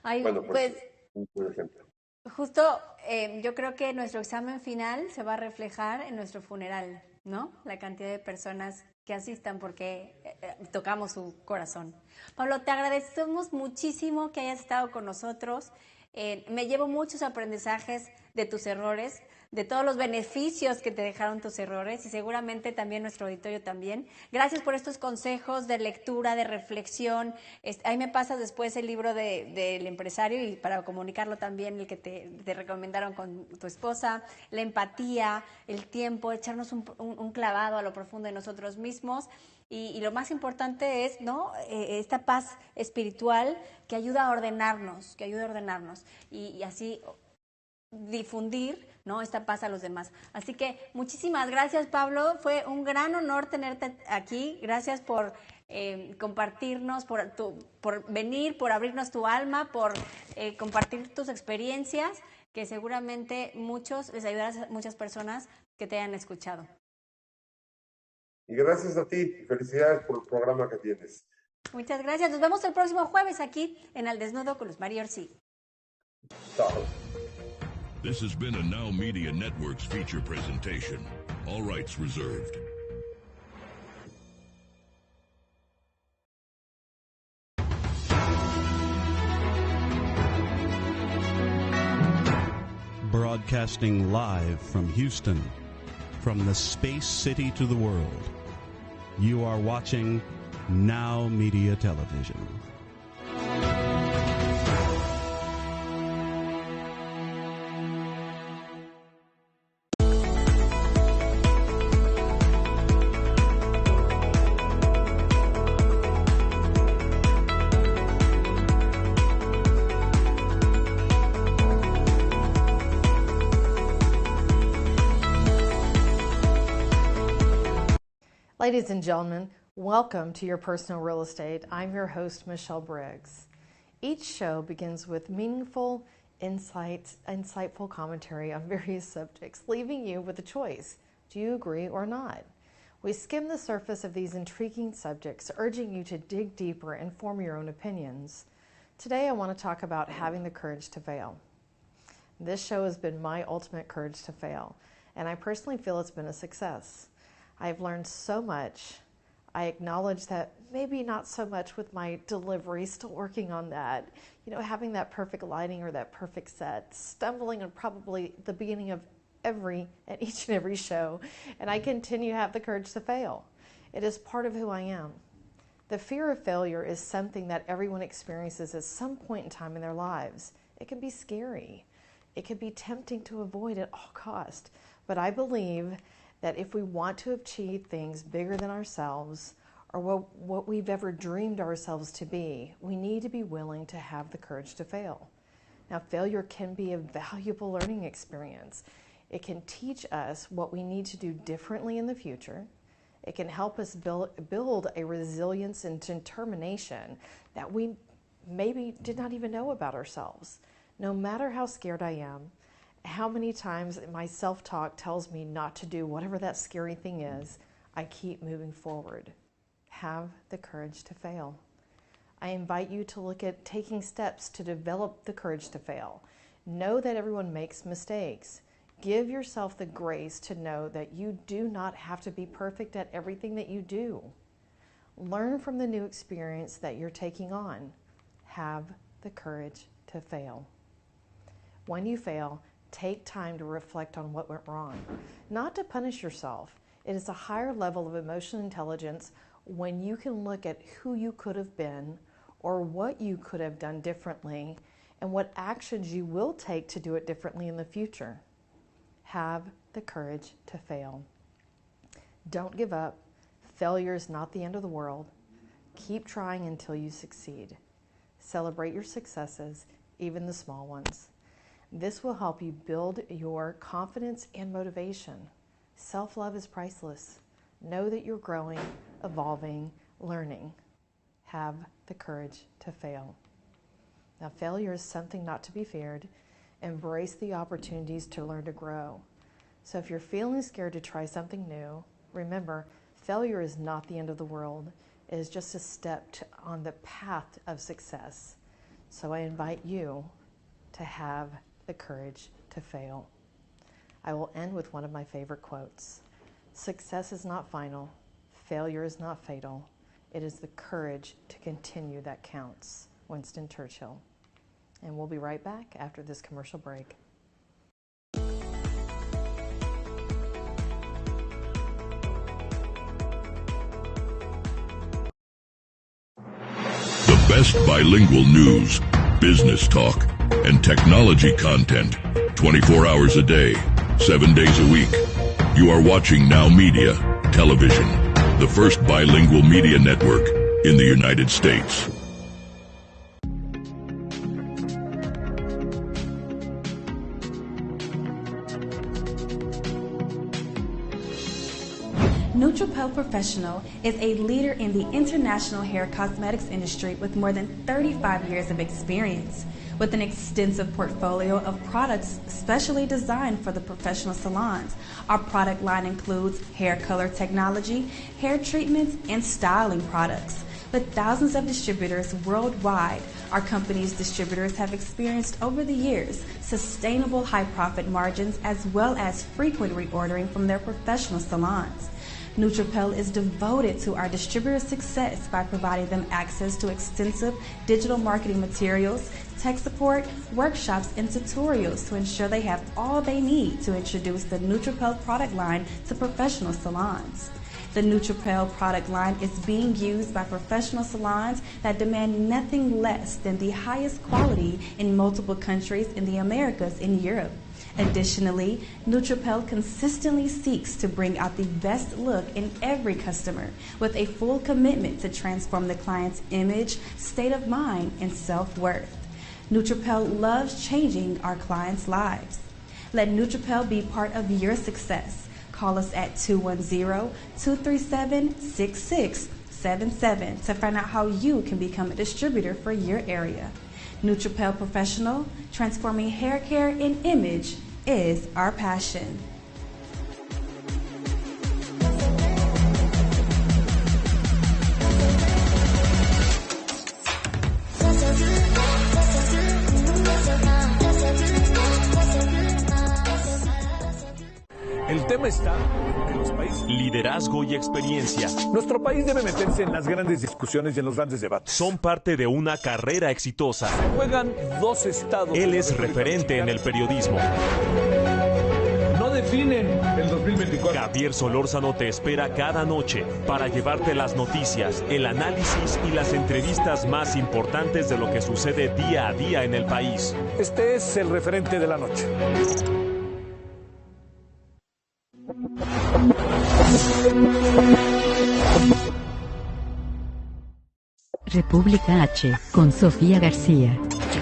Ay, Bueno, pues pues un buen ejemplo. justo yo creo que nuestro examen final se va a reflejar en nuestro funeral, ¿no? La cantidad de personas que asistan porque tocamos su corazón. Pablo, te agradecemos muchísimo que hayas estado con nosotros. Me llevo muchos aprendizajes de tus errores, de todos los beneficios que te dejaron tus errores y seguramente también nuestro auditorio también. Gracias por estos consejos de lectura, de reflexión. Ahí me pasas después el libro del empresario y para comunicarlo también el que te recomendaron con tu esposa, la empatía, el tiempo, echarnos un clavado a lo profundo de nosotros mismos. Y lo más importante es, ¿no? Esta paz espiritual que ayuda a ordenarnos, y así difundir, ¿no? Esta paz a los demás. Así que muchísimas gracias, Pablo. Fue un gran honor tenerte aquí. Gracias por compartirnos, por venir, por abrirnos tu alma, por compartir tus experiencias, que seguramente les ayudará a muchas personas que te hayan escuchado. Y gracias a ti, y felicidades por el programa que tienes. Muchas gracias. Nos vemos el próximo jueves aquí en Al Desnudo con Luz María Orsi. Chao. This has been a Now Media Networks feature presentation. All rights reserved. Broadcasting live from Houston, from the space city to the world. You are watching Now Media Television. Ladies and gentlemen, welcome to Your Personal Real Estate. I'm your host, Michelle Briggs. Each show begins with meaningful insights, insightful commentary on various subjects, leaving you with a choice. Do you agree or not? We skim the surface of these intriguing subjects, urging you to dig deeper and form your own opinions. Today, I want to talk about having the courage to fail. This show has been my ultimate courage to fail, and I personally feel it's been a success. I've learned so much. I acknowledge that maybe not so much with my delivery, still working on that. You know, having that perfect lighting or that perfect set, stumbling on probably the beginning of each and every show, and I continue to have the courage to fail. It is part of who I am. The fear of failure is something that everyone experiences at some point in time in their lives. It can be scary. It can be tempting to avoid at all cost. But I believe that if we want to achieve things bigger than ourselves or what we've ever dreamed ourselves to be, we need to be willing to have the courage to fail. Now, failure can be a valuable learning experience. It can teach us what we need to do differently in the future. It can help us build a resilience and determination that we maybe did not even know about ourselves. No matter how scared I am, how many times my self-talk tells me not to do whatever that scary thing is, I keep moving forward. Have the courage to fail. I invite you to look at taking steps to develop the courage to fail. Know that everyone makes mistakes. Give yourself the grace to know that you do not have to be perfect at everything that you do. Learn from the new experience that you're taking on. Have the courage to fail. When you fail, take time to reflect on what went wrong, not to punish yourself. It is a higher level of emotional intelligence when you can look at who you could have been or what you could have done differently and what actions you will take to do it differently in the future. Have the courage to fail. Don't give up. Failure is not the end of the world. Keep trying until you succeed. Celebrate your successes, even the small ones. This will help you build your confidence and motivation. Self-love is priceless. Know that you're growing, evolving, learning. Have the courage to fail. Now, failure is something not to be feared. Embrace the opportunities to learn to grow. So if you're feeling scared to try something new, remember, failure is not the end of the world. It is just a step on the path of success. So I invite you to have the courage to fail. I will end with one of my favorite quotes. Success is not final. Failure is not fatal. It is the courage to continue that counts. Winston Churchill. And we'll be right back after this commercial break. The best bilingual news, business talk, and technology content 24 hours a day, 7 days a week. You are watching Now Media Television, the first bilingual media network in the United States. Nutripel Professional is a leader in the international hair cosmetics industry with more than 35 years of experience. With an extensive portfolio of products specially designed for the professional salons, our product line includes hair color technology, hair treatments, and styling products. With thousands of distributors worldwide, our company's distributors have experienced over the years sustainable high profit margins as well as frequent reordering from their professional salons. Nutripel is devoted to our distributor success by providing them access to extensive digital marketing materials, tech support, workshops, and tutorials to ensure they have all they need to introduce the Nutripel product line to professional salons. The Nutripel product line is being used by professional salons that demand nothing less than the highest quality in multiple countries in the Americas and Europe. Additionally, Nutripel consistently seeks to bring out the best look in every customer with a full commitment to transform the client's image, state of mind, and self-worth. Nutripel loves changing our clients' lives. Let Nutripel be part of your success. Call us at 210-237-6677 to find out how you can become a distributor for your area. Nutripel Professional, transforming hair care and image is our passion. El tema está en los países. Liderazgo y experiencia. Nuestro país debe meterse en las grandes discusiones y en los grandes debates. Son parte de una carrera exitosa. Juegan dos estados. Él es referente en el periodismo. No definen el 2024. Javier Solórzano te espera cada noche para llevarte las noticias, el análisis y las entrevistas más importantes de lo que sucede día a día en el país. Este es el referente de la noche. República H, con Sofía García.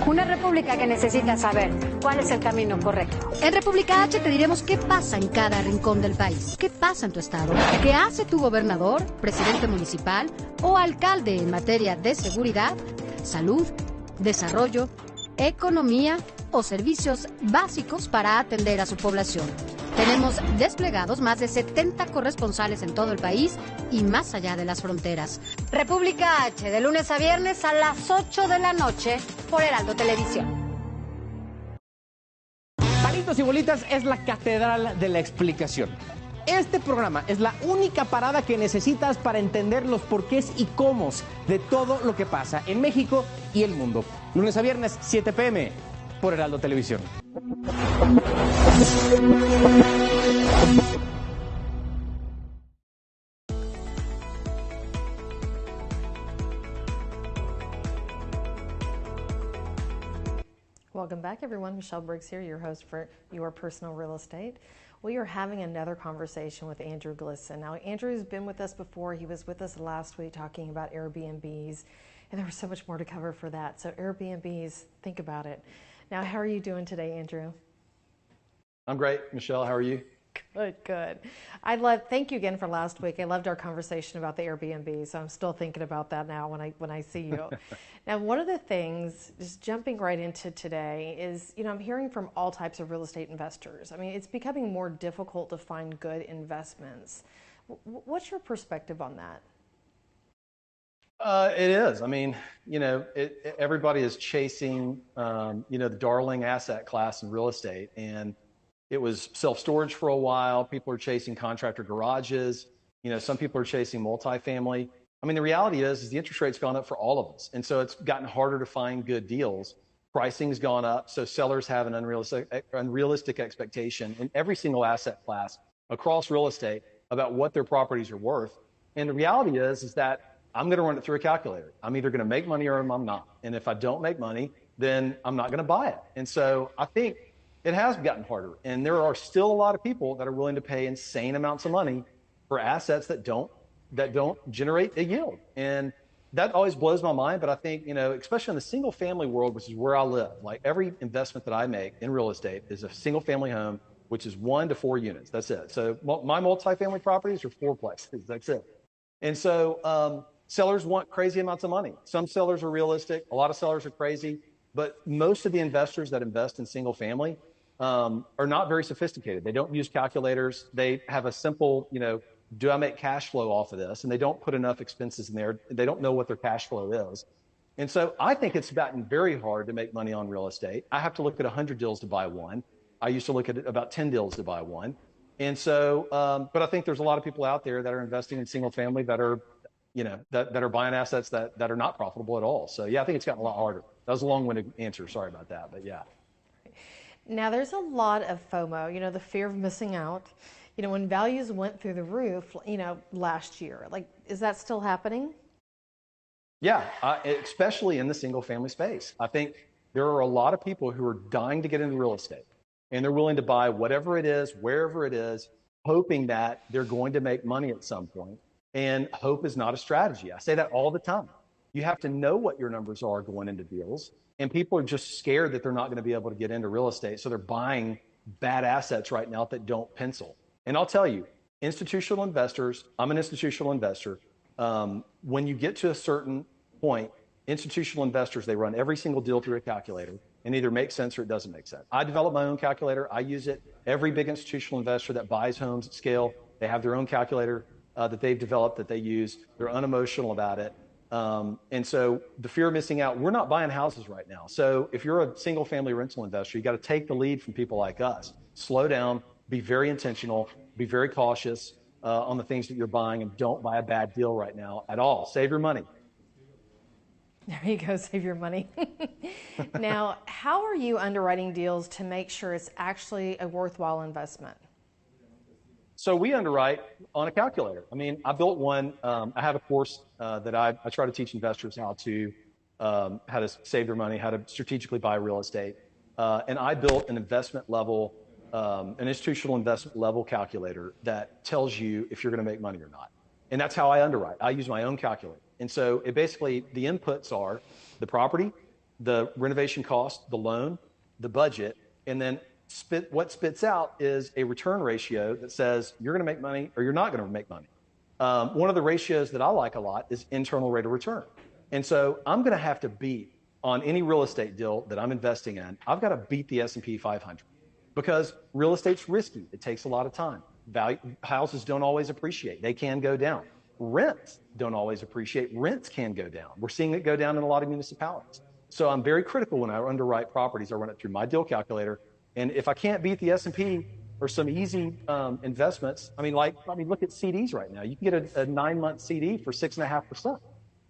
Una república que necesita saber cuál es el camino correcto. En República H te diremos qué pasa en cada rincón del país. ¿Qué pasa en tu estado? ¿Qué hace tu gobernador, presidente municipal o alcalde en materia de seguridad, salud, desarrollo, economía o servicios básicos para atender a su población? Tenemos desplegados más de 70 corresponsales en todo el país y más allá de las fronteras. República H, de lunes a viernes a las 8 de la noche por Heraldo Televisión. Palitos y Bolitas es la catedral de la explicación. Este programa es la única parada que necesitas para entender los porqués y cómo de todo lo que pasa en México y el mundo. Lunes a viernes, 7 p.m. por Heraldo Televisión. Welcome back, everyone. Michelle Briggs here, your host for Your Personal Real Estate. We are having another conversation with Andrew Glisson. Now, Andrew's been with us before. He was with us last week talking about Airbnbs, and there was so much more to cover for that. So Airbnbs, think about it. Now, how are you doing today, Andrew? I'm great. Michelle, how are you? Good, good. Thank you again for last week. I loved our conversation about the Airbnb, so I'm still thinking about that now when I see you. Now, one of the things, just jumping right into today, is, I'm hearing from all types of real estate investors. I mean, it's becoming more difficult to find good investments. What's your perspective on that? It is. I mean, everybody is chasing, the darling asset class in real estate. And it was self-storage for a while. People are chasing contractor garages. Some people are chasing multifamily. I mean, the reality is the interest rate's gone up for all of us. And so it's gotten harder to find good deals. Pricing's gone up. So sellers have an unrealistic expectation in every single asset class across real estate about what their properties are worth. And the reality is that I'm going to run it through a calculator. I'm either going to make money or I'm not. And if I don't make money, then I'm not going to buy it. And so I think it has gotten harder. And there are still a lot of people that are willing to pay insane amounts of money for assets that don't generate a yield. And that always blows my mind. But I think, especially in the single family world, which is where I live, like every investment that I make in real estate is a single family home, which is 1 to 4 units. That's it. So my multifamily properties are 4plexes. That's it. And so, sellers want crazy amounts of money. Some sellers are realistic. A lot of sellers are crazy. But most of the investors that invest in single family are not very sophisticated. They don't use calculators. They have a simple, do I make cash flow off of this? And they don't put enough expenses in there. They don't know what their cash flow is. And so I think it's gotten very hard to make money on real estate. I have to look at 100 deals to buy one. I used to look at about 10 deals to buy one. And so, but I think there's a lot of people out there that are investing in single family that are that are buying assets that are not profitable at all. So yeah, I think it's gotten a lot harder. That was a long-winded answer. Sorry about that, but yeah. Now there's a lot of FOMO, the fear of missing out. When values went through the roof, last year, is that still happening? Yeah, especially in the single family space. I think there are a lot of people who are dying to get into real estate and they're willing to buy whatever it is, wherever it is, hoping that they're going to make money at some point. And hope is not a strategy. I say that all the time. You have to know what your numbers are going into deals. And people are just scared that they're not going to be able to get into real estate. So they're buying bad assets right now that don't pencil. And I'll tell you, institutional investors, I'm an institutional investor. When you get to a certain point, institutional investors, they run every single deal through a calculator and either makes sense or it doesn't make sense. I developed my own calculator. I use it. Every big institutional investor that buys homes at scale, they have their own calculator that they've developed that they use. They're unemotional about it. And so the fear of missing out, we're not buying houses right now. So if you're a single family rental investor, you got to take the lead from people like us. Slow down, be very intentional, be very cautious on the things that you're buying, and don't buy a bad deal right now at all. Save your money. There you go, save your money. Now, how are you underwriting deals to make sure it's actually a worthwhile investment? So we underwrite on a calculator. I mean, I built one. I have a course that I try to teach investors how to save their money, how to strategically buy real estate. And I built an investment level, an institutional investment level calculator that tells you if you're going to make money or not. And that's how I underwrite. I use my own calculator. And so it basically, the inputs are the property, the renovation cost, the loan, the budget, and then what spits out is a return ratio that says you're going to make money or you're not going to make money. One of the ratios that I like a lot is internal rate of return. And so I'm going to have to beat on any real estate deal that I'm investing in. I've got to beat the S&P 500 because real estate's risky. It takes a lot of time. Houses don't always appreciate. They can go down. Rents don't always appreciate. Rents can go down. We're seeing it go down in a lot of municipalities. So I'm very critical when I underwrite properties. I run it through my deal calculator. And if I can't beat the S&P or some easy investments, look at CDs right now. You can get a 9-month CD for 6.5%.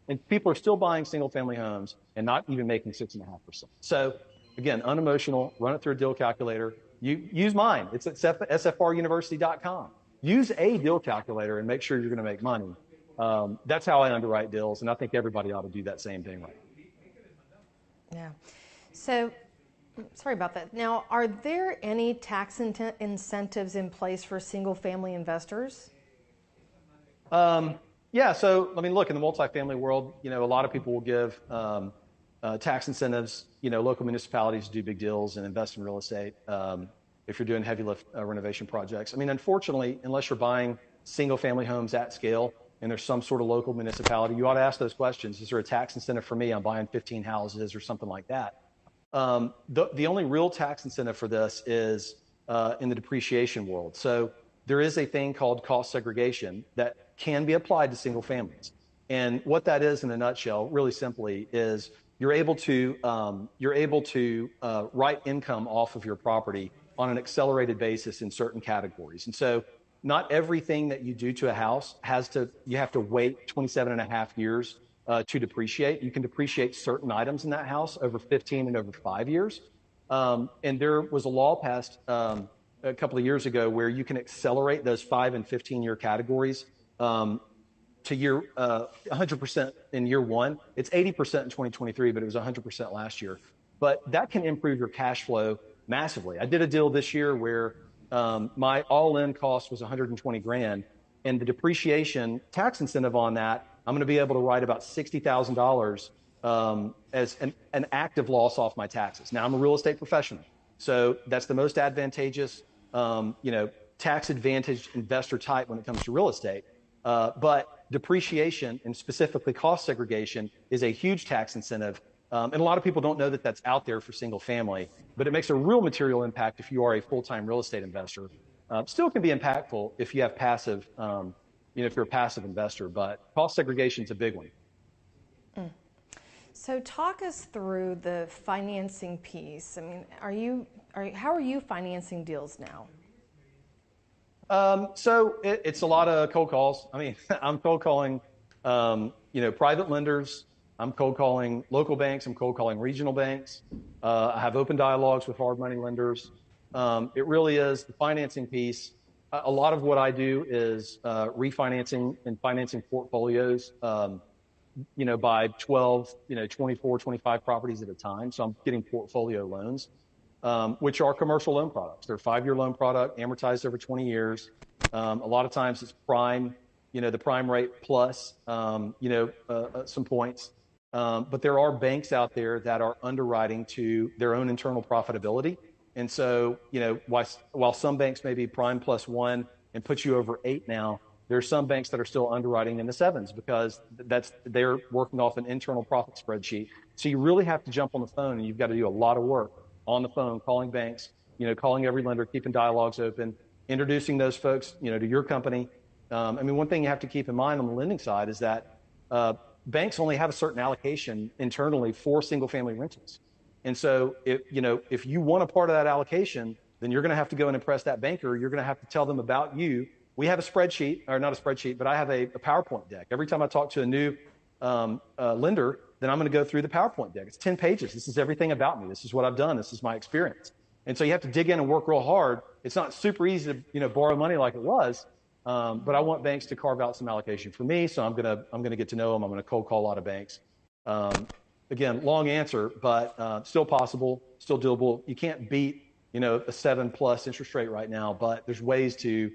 And people are still buying single family homes and not even making 6.5%. So again, unemotional, run it through a deal calculator. You use mine. It's at sfruniversity.com. Use a deal calculator and make sure you're going to make money. That's how I underwrite deals. And I think everybody ought to do that same thing right. Yeah. So, sorry about that. Now, are there any tax incentives in place for single-family investors? Yeah. So, look, in the multifamily world, a lot of people will give tax incentives. Local municipalities do big deals and invest in real estate if you're doing heavy lift renovation projects. Unfortunately, unless you're buying single-family homes at scale and there's some sort of local municipality, you ought to ask those questions. Is there a tax incentive for me? I'm buying 15 houses or something like that. The only real tax incentive for this is in the depreciation world. So there is a thing called cost segregation that can be applied to single families. And what that is in a nutshell, really simply, is you're able to write income off of your property on an accelerated basis in certain categories. And so not everything that you do to a house you have to wait 27 and a half years to depreciate. You can depreciate certain items in that house over 15 and over 5 years. And there was a law passed a couple of years ago where you can accelerate those 5 and 15-year categories to year 100% in year one. It's 80% in 2023, but it was 100% last year. But that can improve your cash flow massively. I did a deal this year where my all-in cost was 120 grand, and the depreciation tax incentive on that, I'm going to be able to write about $60,000 as an active loss off my taxes. Now, I'm a real estate professional, so that's the most advantageous, tax advantaged investor type when it comes to real estate. But depreciation and specifically cost segregation is a huge tax incentive. And a lot of people don't know that that's out there for single family, but it makes a real material impact if you are a full-time real estate investor. Still can be impactful if you have passive, if you're a passive investor, but cost segregation is a big one. So talk us through the financing piece. I mean, how are you financing deals now? So it's a lot of cold calls. I mean, I'm cold calling, private lenders. I'm cold calling local banks. I'm cold calling regional banks. I have open dialogues with hard money lenders. It really is the financing piece. A lot of what I do is refinancing and financing portfolios, by 12, 24, 25 properties at a time. So I'm getting portfolio loans, which are commercial loan products. They're a 5-year loan product, amortized over 20 years. A lot of times it's prime, the prime rate plus, some points. But there are banks out there that are underwriting to their own internal profitability. And so, while some banks may be prime plus 1 and put you over 8 now, there are some banks that are still underwriting in the 7s because they're working off an internal profit spreadsheet. So you really have to jump on the phone, and you've got to do a lot of work on the phone, calling banks, calling every lender, keeping dialogues open, introducing those folks, to your company. One thing you have to keep in mind on the lending side is that banks only have a certain allocation internally for single-family rentals. And so, if you want a part of that allocation, then you're going to have to go and impress that banker. You're going to have to tell them about you. We have a spreadsheet, or not a spreadsheet, but I have a PowerPoint deck. Every time I talk to a new lender, then I'm going to go through the PowerPoint deck. It's 10 pages. This is everything about me. This is what I've done. This is my experience. And so you have to dig in and work real hard. It's not super easy to, borrow money like it was. But I want banks to carve out some allocation for me. So I'm going to get to know them. I'm going to cold call a lot of banks. Again, long answer, but still possible, still doable. You can't beat, a 7+ interest rate right now, but there's ways to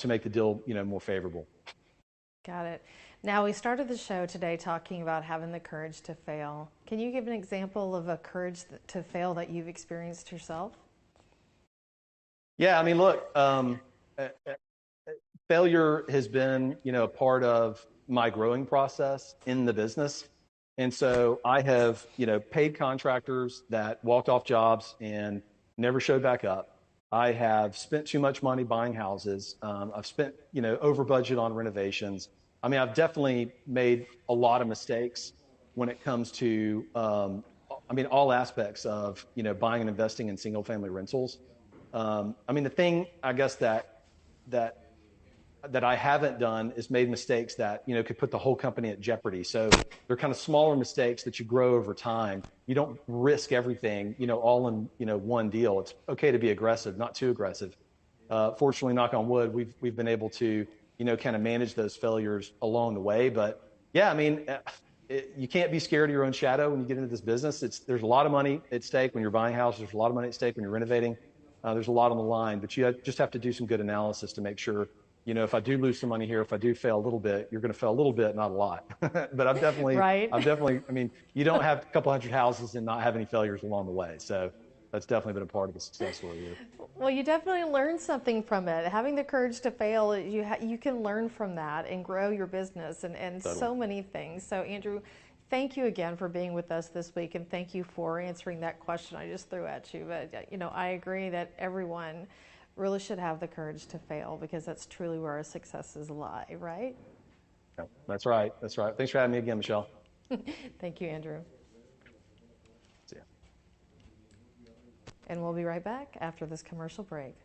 make the deal, more favorable. Got it. Now, we started the show today talking about having the courage to fail. Can you give an example of a courage to fail that you've experienced yourself? Yeah, look, failure has been, a part of my growing process in the business. And so I have, paid contractors that walked off jobs and never showed back up. I have spent too much money buying houses. I've spent, over budget on renovations. I've definitely made a lot of mistakes when it comes to, all aspects of, buying and investing in single family rentals. The thing, I guess, that I haven't done is made mistakes that, could put the whole company at jeopardy. So they're kind of smaller mistakes that you grow over time. You don't risk everything, all in, one deal. It's okay to be aggressive, not too aggressive. Fortunately, knock on wood, we've been able to, kind of manage those failures along the way. But yeah, you can't be scared of your own shadow when you get into this business. There's a lot of money at stake when you're buying houses. There's a lot of money at stake when you're renovating. There's a lot on the line, but you just have to do some good analysis to make sure, if I do lose some money here, if I do fail a little bit, you're going to fail a little bit, not a lot. But I've definitely, right. You don't have a couple hundred houses and not have any failures along the way. So that's definitely been a part of the success story here. Well, you definitely learned something from it. Having the courage to fail, you can learn from that and grow your business and totally. So many things. So Andrew, thank you again for being with us this week, and thank you for answering that question I just threw at you. But I agree that everyone really should have the courage to fail, because that's truly where our successes lie, right? That's right. That's right. Thanks for having me again, Michelle. Thank you, Andrew. See ya. And we'll be right back after this commercial break.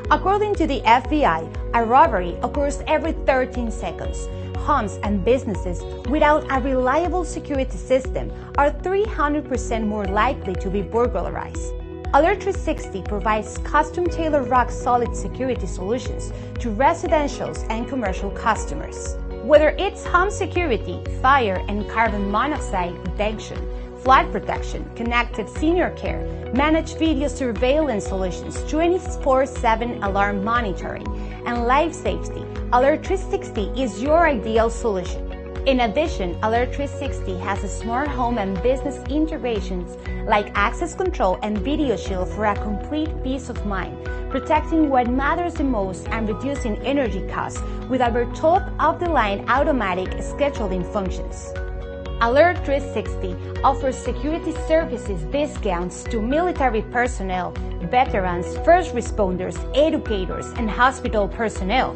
According to the FBI, a robbery occurs every 13 seconds. Homes and businesses without a reliable security system are 300% more likely to be burglarized. Alert 360 provides custom-tailored rock-solid security solutions to residential and commercial customers. Whether it's home security, fire and carbon monoxide detection, flood protection, connected senior care, managed video surveillance solutions, 24/7 alarm monitoring, and life safety, Alert 360 is your ideal solution. In addition, Alert 360 has smart home and business integrations like access control and video shield for a complete peace of mind, protecting what matters the most and reducing energy costs with our top-of-the-line automatic scheduling functions. Alert 360 offers security services discounts to military personnel, veterans, first responders, educators, and hospital personnel.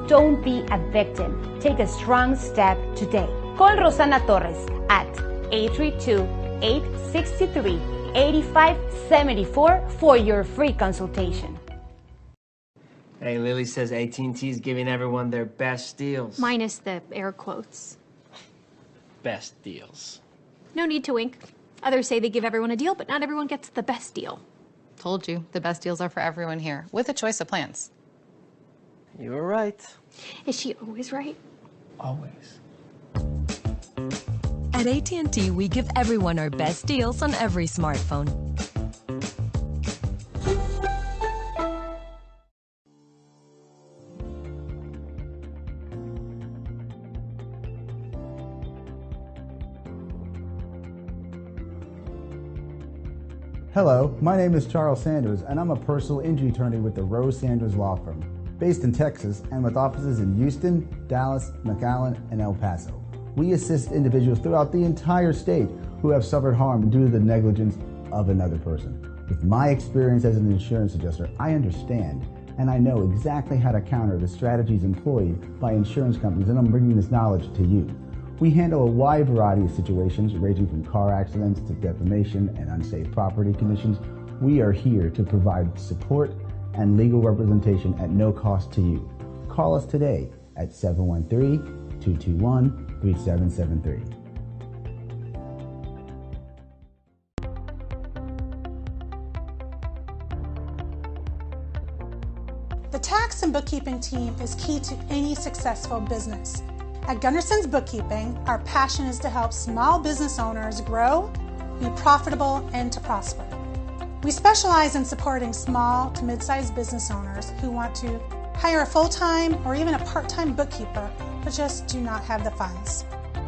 Don't be a victim. Take a strong step today. Call Rosana Torres at 832-863-8574 for your free consultation. Hey, Lily says AT&T is giving everyone their best deals. Minus the air quotes. Best deals. No need to wink. Others say they give everyone a deal, but not everyone gets the best deal. Told you, the best deals are for everyone here, with a choice of plans. You were right. Is she always right? Always. At AT&T, we give everyone our best deals on every smartphone. Hello, my name is Charles Sanders, and I'm a personal injury attorney with the Rose Sanders Law Firm, based in Texas and with offices in Houston, Dallas, McAllen, and El Paso. We assist individuals throughout the entire state who have suffered harm due to the negligence of another person. With my experience as an insurance adjuster, I understand and I know exactly how to counter the strategies employed by insurance companies, and I'm bringing this knowledge to you. We handle a wide variety of situations ranging from car accidents to defamation and unsafe property conditions. We are here to provide support and legal representation at no cost to you. Call us today at 713-221-3773. The tax and bookkeeping team is key to any successful business. At Gunderson's Bookkeeping, our passion is to help small business owners grow, be profitable, and to prosper. We specialize in supporting small to mid-sized business owners who want to hire a full-time or even a part-time bookkeeper, but just do not have the funds.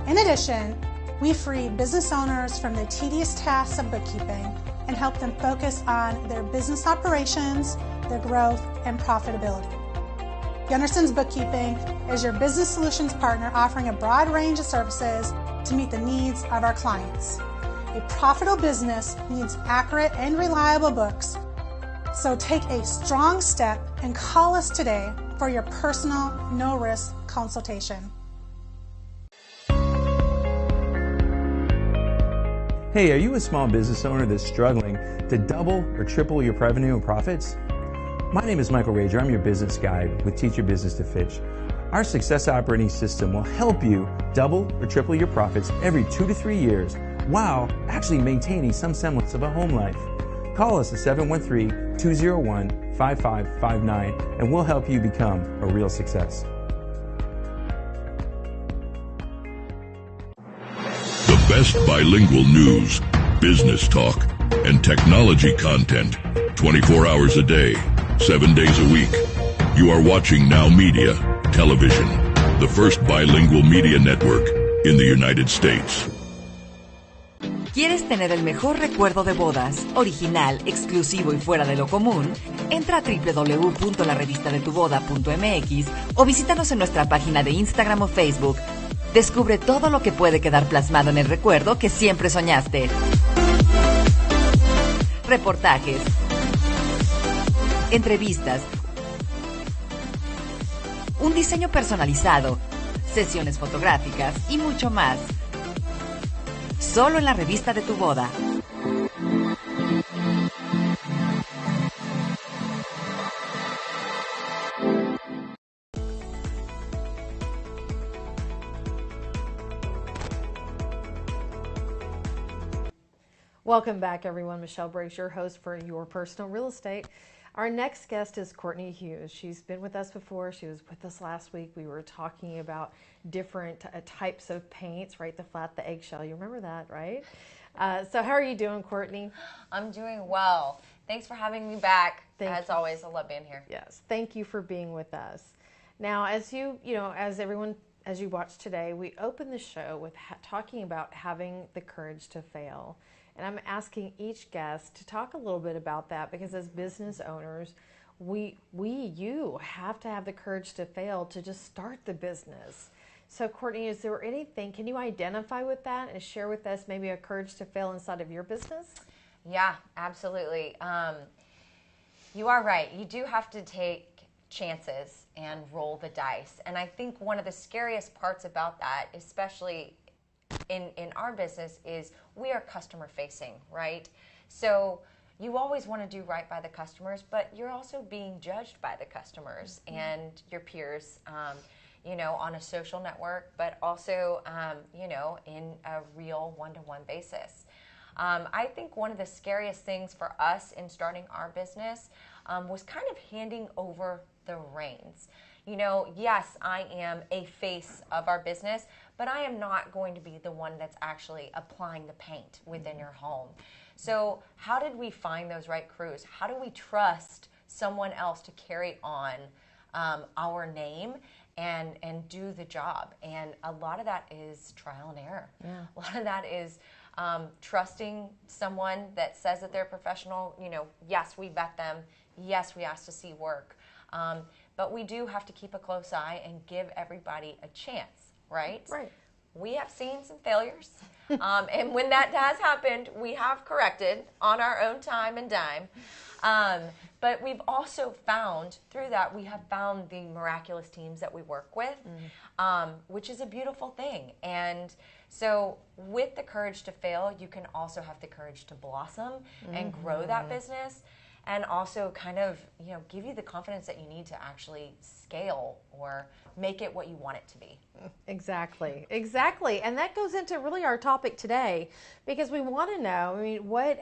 In addition, we free business owners from the tedious tasks of bookkeeping and help them focus on their business operations, their growth, and profitability. Gunderson's Bookkeeping is your business solutions partner, offering a broad range of services to meet the needs of our clients. A profitable business needs accurate and reliable books, so take a strong step and call us today for your personal, no-risk consultation. Hey, are you a small business owner that's struggling to double or triple your revenue and profits? My name is Michael Rager. I'm your business guide with Teach Your Business to Fitch. Our success operating system will help you double or triple your profits every 2 to 3 years while actually maintaining some semblance of a home life. Call us at 713-201-5559 and we'll help you become a real success. The best bilingual news, business talk, and technology content 24 hours a day, 7 days a week. You are watching Now Media Television, the first bilingual media network in the United States. ¿Quieres tener el mejor recuerdo de bodas, original, exclusivo y fuera de lo común? Entra a www.larevistadetuboda.mx o visítanos en nuestra página de Instagram o Facebook. Descubre todo lo que puede quedar plasmado en el recuerdo que siempre soñaste. Reportajes, entrevistas, un diseño personalizado, sesiones fotográficas y mucho más. Solo en la revista de tu boda. Welcome back, everyone. Michelle Briggs, your host for Your Personal Real Estate. Our next guest is Courtney Hughes. She's been with us before. She was with us last week. We were talking about different types of paints, right? The flat, the eggshell. You remember that, right? So how are you doing, Courtney? I'm doing well. Thanks for having me back. As always, I love being here. Yes, thank you for being with us. Now, as you watch today, we open the show with talking about having the courage to fail. And I'm asking each guest to talk a little bit about that, because as business owners, you have to have the courage to fail to just start the business. So Courtney, is there anything, can you identify with that and share with us maybe a courage to fail inside of your business? Yeah, absolutely. You are right. You do have to take chances and roll the dice. And I think one of the scariest parts about that, especially in our business, is we are customer facing, right? So you always want to do right by the customers, but you're also being judged by the customers and your peers, on a social network, but also, in a real one-to-one basis. I think one of the scariest things for us in starting our business was kind of handing over the reins. Yes, I am a face of our business, but I am not going to be the one that's actually applying the paint within your home. So how did we find those right crews? How do we trust someone else to carry on our name and do the job? And a lot of that is trial and error. Yeah. A lot of that is trusting someone that says that they're professional. Yes, we vet them. Yes, we ask to see work. But we do have to keep a close eye and give everybody a chance, right? Right. We have seen some failures. And when that has happened, we have corrected on our own time and dime. But we've also found, through that, we have found the miraculous teams that we work with, which is a beautiful thing. And so with the courage to fail, you can also have the courage to blossom and grow that business, and also kind of, give you the confidence that you need to actually scale or make it what you want it to be. Exactly. And that goes into really our topic today, because we want to know,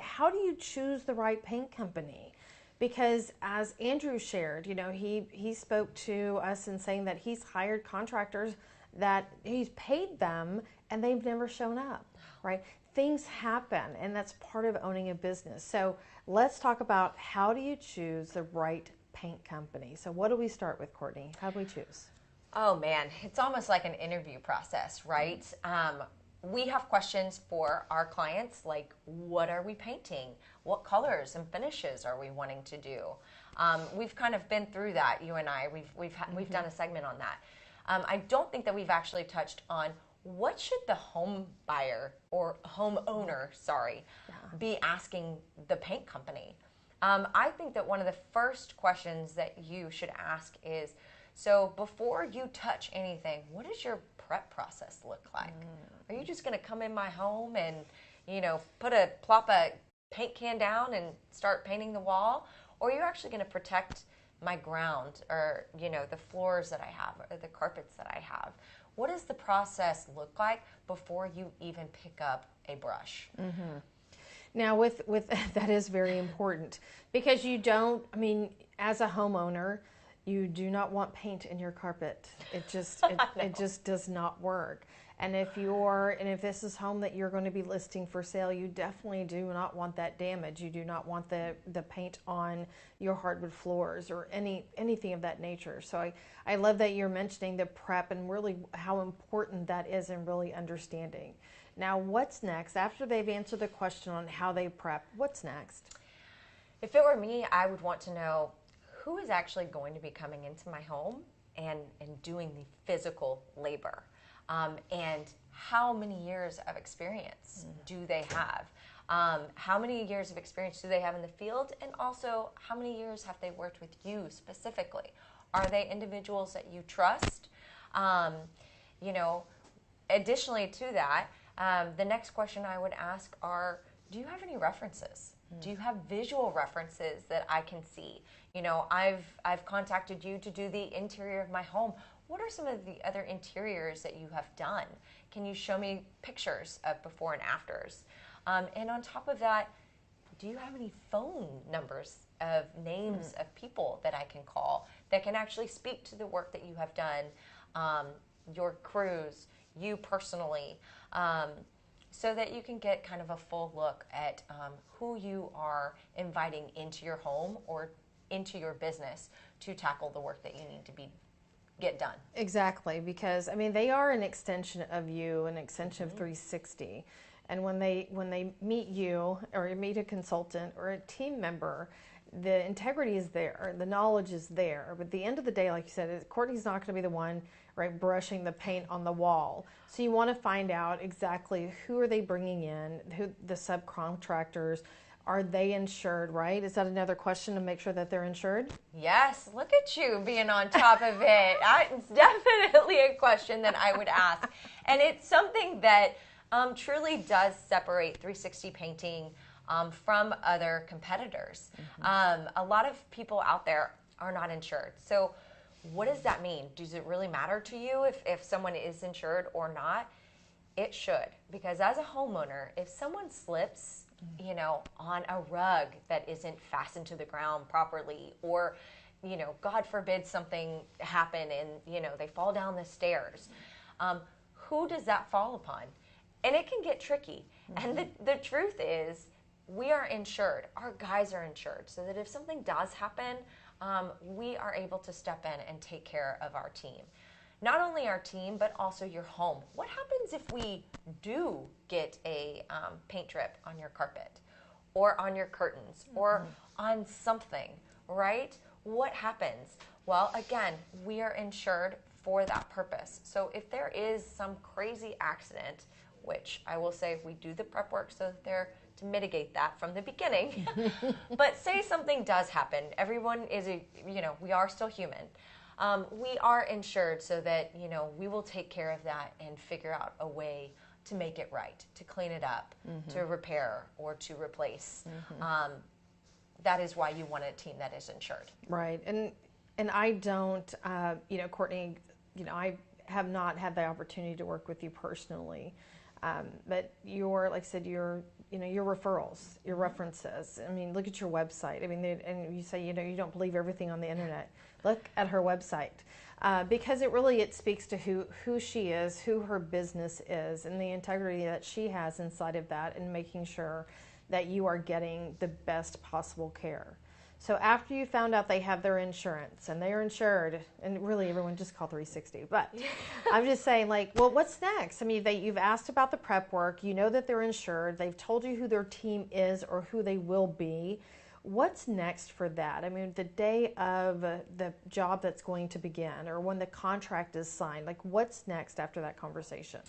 how do you choose the right paint company? Because as Andrew shared, he spoke to us in saying that he's hired contractors that he's paid them and they've never shown up, right? Things happen, and that's part of owning a business. So let's talk about, how do you choose the right paint company? So what do we start with, Courtney? How do we choose? Oh man, it's almost like an interview process, right? We have questions for our clients, like, what are we painting? What colors and finishes are we wanting to do? We've kind of been through that, you and I. We've done a segment on that. I don't think that we've actually touched on, what should the home buyer or homeowner, be asking the paint company? I think that one of the first questions that you should ask is, so before you touch anything, what does your prep process look like? Are you just going to come in my home and, plop a paint can down and start painting the wall? Or are you actually going to protect my ground, or, the floors that I have, or the carpets that I have? What does the process look like before you even pick up a brush? Now, with that is very important, because you don't, as a homeowner, you do not want paint in your carpet. It just does not work. And if this is home that you're going to be listing for sale, you definitely do not want that damage. You do not want the paint on your hardwood floors or anything of that nature. So I love that you're mentioning the prep and really how important that is, and really understanding. Now, what's next? After they've answered the question on how they prep, what's next? If it were me, I would want to know, who is actually going to be coming into my home and doing the physical labor? And how many years of experience do they have? How many years of experience do they have in the field? And also, how many years have they worked with you specifically? Are they individuals that you trust? You know, additionally to that, the next question I would ask are, do you have any references? Do you have visual references that I can see? You know, I've contacted you to do the interior of my home. What are some of the other interiors that you have done? Can you show me pictures of before and afters? And on top of that, do you have any phone numbers of names of people that I can call that can actually speak to the work that you have done, your crews, you personally, so that you can get kind of a full look at who you are inviting into your home or into your business to tackle the work that you need to get done. Exactly, because I mean they are an extension of you, an extension of 360. And when they meet you or meet a consultant or a team member, the integrity is there, the knowledge is there. But at the end of the day, like you said, Courtney's not going to be the one, right, brushing the paint on the wall. So you want to find out exactly who are they bringing in, who the subcontractors, are they insured, right? Is that another question to make sure that they're insured? Yes, look at you being on top of it. It's definitely a question that I would ask. And it's something that truly does separate 360 Painting from other competitors. A lot of people out there are not insured. So what does that mean? Does it really matter to you if someone is insured or not? It should, because as a homeowner, if someone slips, you know, on a rug that isn't fastened to the ground properly, or, you know, God forbid something happen and, you know, they fall down the stairs, who does that fall upon? And it can get tricky. And the truth is, we are insured. Our guys are insured, so that if something does happen, we are able to step in and take care of our team. Not only our team, but also your home. What happens if we do get a paint drip on your carpet or on your curtains or on something, right? What happens? Well, again, we are insured for that purpose. So if there is some crazy accident, which I will say we do the prep work so that they're to mitigate that from the beginning, but say something does happen, everyone is, we are still human. We are insured so that, you know, we will take care of that and figure out a way to make it right, to clean it up, to repair or to replace. That is why you want a team that is insured. Right. And I don't, Courtney, I have not had the opportunity to work with you personally. But like I said, your referrals, your references. I mean, look at your website. I mean, and you say, you don't believe everything on the internet. Look at her website, because it speaks to who she is, who her business is, and the integrity that she has inside of that, and making sure that you are getting the best possible care. So after you found out they have their insurance and they are insured, and really everyone just call 360, but I'm just saying, like, well, what's next? I mean, you've asked about the prep work, you know that they're insured, they've told you who their team is or who they will be. What's next for that? I mean, the day of the job that's going to begin or when the contract is signed, like what's next after that conversation?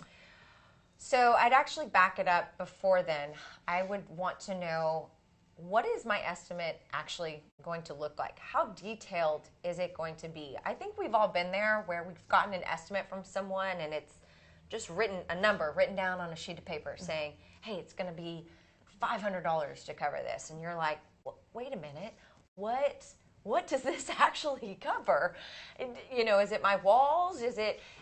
So I'd actually back it up before then. I would want to know, what is my estimate actually going to look like? How detailed is it going to be? I think we've all been there where we've gotten an estimate from someone and it's just a number written down on a sheet of paper saying, hey, it's going to be $500 to cover this. And you're like, wait a minute, what does this actually cover? Is it my walls?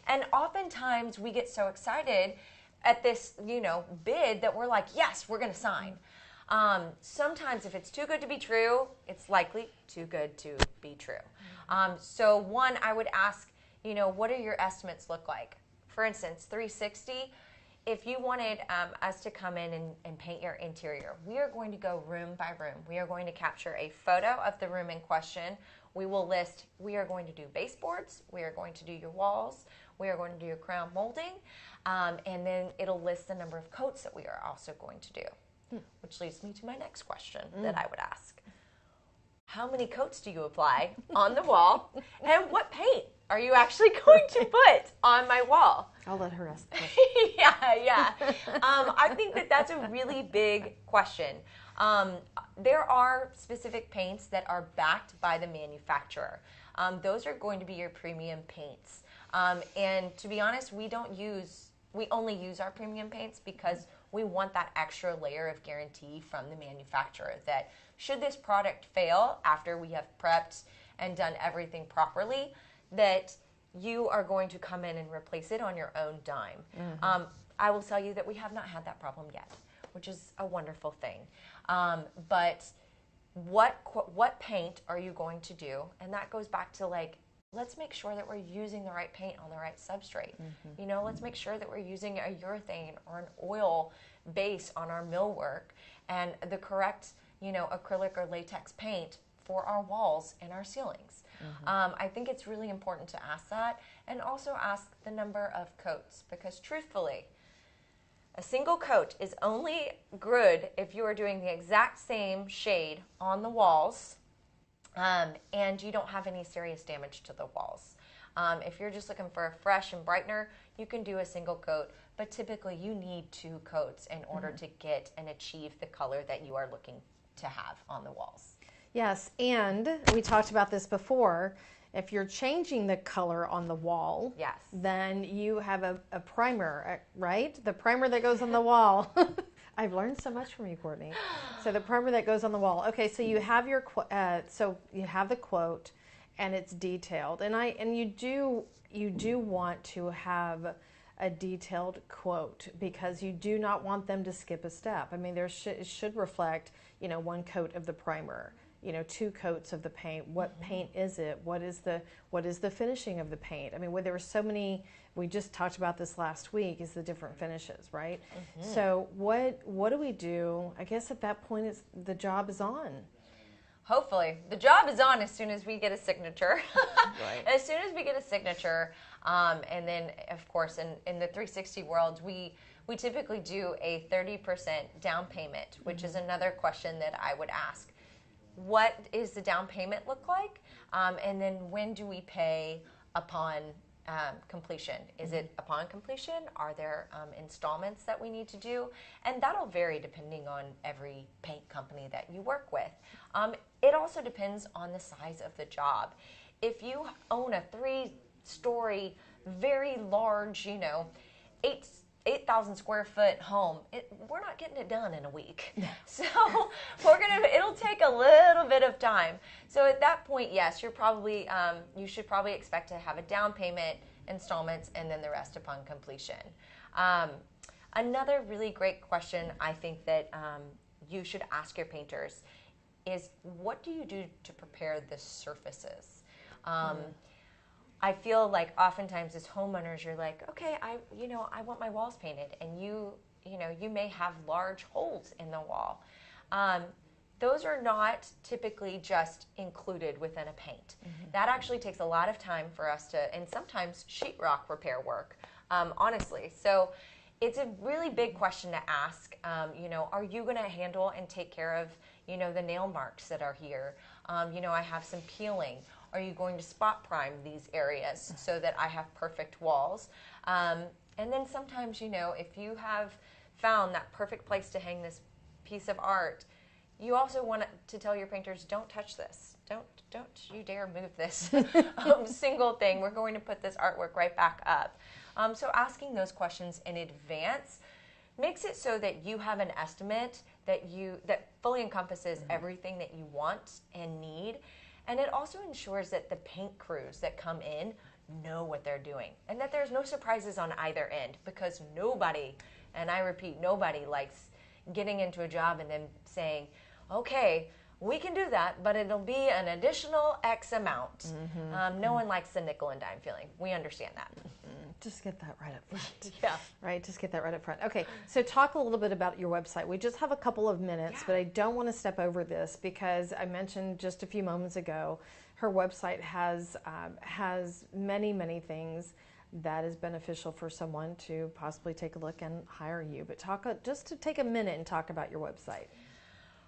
And oftentimes we get so excited at this, bid that we're like, yes, we're going to sign. Sometimes if it's too good to be true, it's likely too good to be true. So one, I would ask, what do your estimates look like? For instance, 360, if you wanted us to come in and paint your interior, we are going to go room by room. We are going to capture a photo of the room in question. We will list, we are going to do baseboards, we are going to do your walls, we are going to do your crown molding, and then it'll list the number of coats that we are also going to do. Which leads me to my next question that I would ask. how many coats do you apply on the wall, and what paint are you actually going to put on my wall? I'll let her ask the question. yeah. I think that that's a really big question. There are specific paints that are backed by the manufacturer. Those are going to be your premium paints. And to be honest, we only use our premium paints because we want that extra layer of guarantee from the manufacturer that should this product fail after we have prepped and done everything properly, that you are going to come in and replace it on your own dime. Mm-hmm. I will tell you that we have not had that problem yet, which is a wonderful thing. But what paint are you going to do? And that goes back to let's make sure that we're using the right paint on the right substrate. Mm-hmm. Let's make sure that we're using a urethane or an oil base on our millwork and the correct, acrylic or latex paint for our walls and our ceilings. Mm-hmm. I think it's really important to ask that, and also ask the number of coats, because truthfully, a single coat is only good if you are doing the exact same shade on the walls and you don't have any serious damage to the walls. If you're just looking for a fresh and brightener, you can do a single coat, but typically you need 2 coats in order to get and achieve the color that you are looking to have on the walls. Yes, and we talked about this before. If you're changing the color on the wall, yes, then you have a primer, right? The primer that goes on the wall. I've learned so much from you, Courtney. So the primer that goes on the wall. Okay, so you have your you have the quote, and it's detailed, and you do want to have a detailed quote, because you do not want them to skip a step. I mean, it should reflect 1 coat of the primer, 2 coats of the paint. What paint is it? What is the finishing of the paint? I mean, there were so many. We just talked about this last week. Is the different finishes, right? Mm-hmm. So what do we do? I guess at that point, the job is on. Hopefully, the job is on as soon as we get a signature. Right. As soon as we get a signature, and then of course, in the 360 world, we typically do a 30% down payment, which is another question that I would ask. What is the down payment look like? And then when do we pay upon completion? Is it upon completion? Are there installments that we need to do? And that'll vary depending on every paint company that you work with. It also depends on the size of the job. If you own a 3-story, very large, 8,000 square foot home, we're not getting it done in a week. So it'll take a little bit of time. So at that point, yes, you should probably expect to have a down payment, installments, and then the rest upon completion. Another really great question I think that you should ask your painters is, what do you do to prepare the surfaces? I feel like oftentimes as homeowners, you're like, okay, I want my walls painted, and you may have large holes in the wall. Those are not typically just included within a paint. Mm-hmm. That actually takes a lot of time for us to, and sometimes sheetrock repair work, honestly. So it's a really big question to ask. Are you going to handle and take care of, the nail marks that are here? I have some peeling. Are you going to spot prime these areas so that I have perfect walls? And then sometimes, if you have found that perfect place to hang this piece of art, you also want to tell your painters, don't touch this. Don't you dare move this single thing. We're going to put this artwork right back up. So asking those questions in advance makes it so that you have an estimate that fully encompasses everything that you want and need. And it also ensures that the paint crews that come in know what they're doing, and that there's no surprises on either end, because nobody, and I repeat, nobody likes getting into a job and then saying, okay, we can do that, but it'll be an additional X amount. Mm-hmm. No one likes the nickel and dime feeling. We understand that. Just get that right up front. Yeah. Right, just get that right up front. Okay, so talk a little bit about your website. We just have a couple of minutes, but I don't want to step over this, because I mentioned just a few moments ago, her website has many, many things that is beneficial for someone to possibly take a look and hire you. But just to take a minute and talk about your website.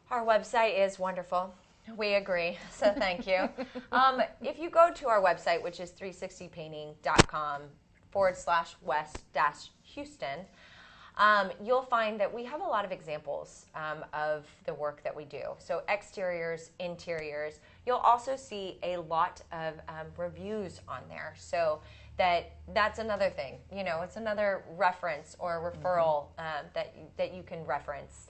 Our website is wonderful. We agree, so thank you. If you go to our website, which is 360painting.com/West-Houston, you'll find that we have a lot of examples of the work that we do. So exteriors, interiors. You'll also see a lot of reviews on there. So that's another thing. You know, it's another reference or referral that you can reference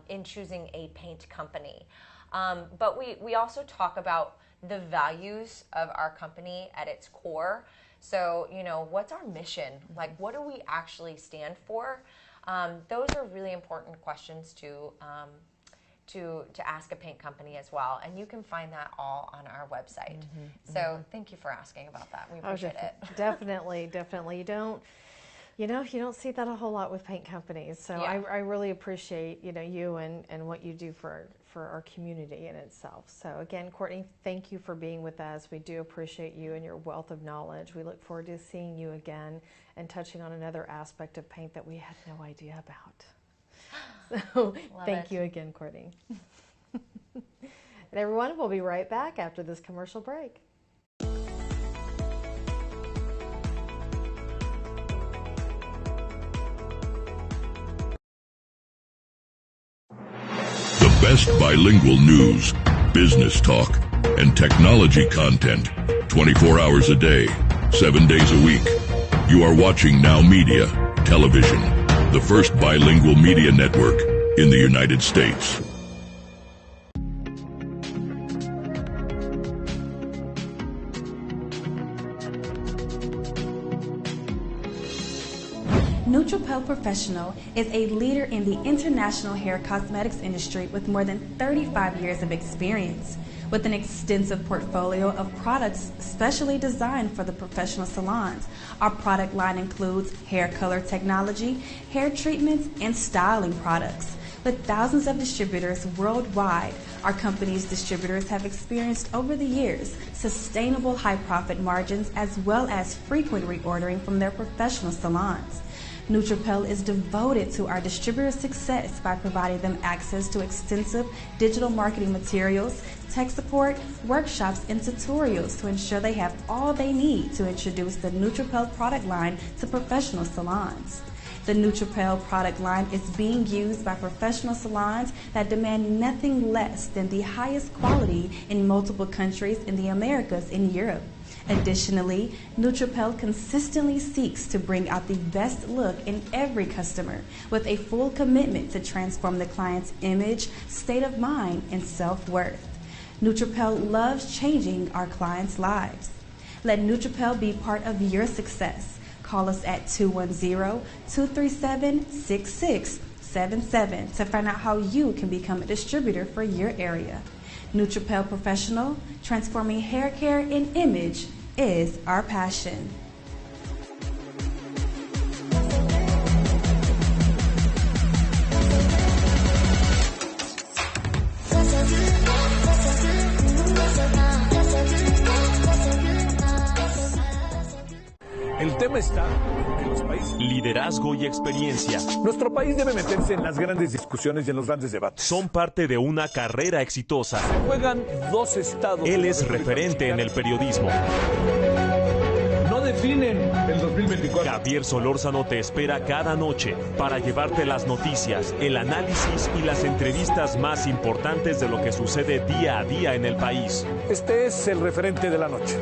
in choosing a paint company. But we also talk about the values of our company at its core. So, you know, what's our mission? Like, what do we actually stand for? Those are really important questions to ask a paint company as well. And you can find that all on our website. So thank you for asking about that. We appreciate it. Definitely. You don't see that a whole lot with paint companies. So Yeah. I really appreciate, you and what you do for our community in itself. So again, Courtney, thank you for being with us. We do appreciate you and your wealth of knowledge. We look forward to seeing you again and touching on another aspect of paint that we had no idea about. So thank you again, Courtney. And everyone, we'll be right back after this commercial break. Best bilingual news, business talk, and technology content 24 hours a day, 7 days a week. You are watching Now Media Television, the first bilingual media network in the United States. Nutripel Professional is a leader in the international hair cosmetics industry with more than 35 years of experience. With an extensive portfolio of products specially designed for the professional salons, our product line includes hair color technology, hair treatments, and styling products. With thousands of distributors worldwide, our company's distributors have experienced over the years sustainable high profit margins as well as frequent reordering from their professional salons. Nutripel is devoted to our distributor success by providing them access to extensive digital marketing materials, tech support, workshops, and tutorials to ensure they have all they need to introduce the Nutripel product line to professional salons. The Nutripel product line is being used by professional salons that demand nothing less than the highest quality in multiple countries in the Americas and Europe. Additionally, Nutripel consistently seeks to bring out the best look in every customer with a full commitment to transform the client's image, state of mind, and self-worth. Nutripel loves changing our clients' lives. Let Nutripel be part of your success. Call us at 210-237-6677 to find out how you can become a distributor for your area. Nutripel Professional, transforming hair care and image is our passion. El tema está en los países. Liderazgo y experiencia. Nuestro país debe meterse en las grandes discusiones y en los grandes debates. Son parte de una carrera exitosa. Se juegan dos estados. Él es referente en el periodismo. No definen el 2024. Javier Solórzano te espera cada noche para llevarte las noticias, el análisis y las entrevistas más importantes de lo que sucede día a día en el país. Este es el referente de la noche.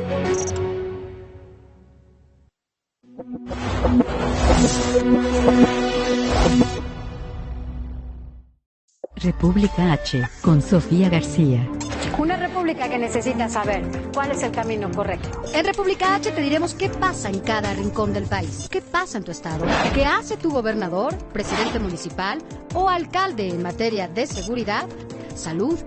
República H, con Sofía García. Una república que necesita saber cuál es el camino correcto. En República H te diremos qué pasa en cada rincón del país. ¿Qué pasa en tu estado? ¿Qué hace tu gobernador, presidente municipal o alcalde en materia de seguridad, salud,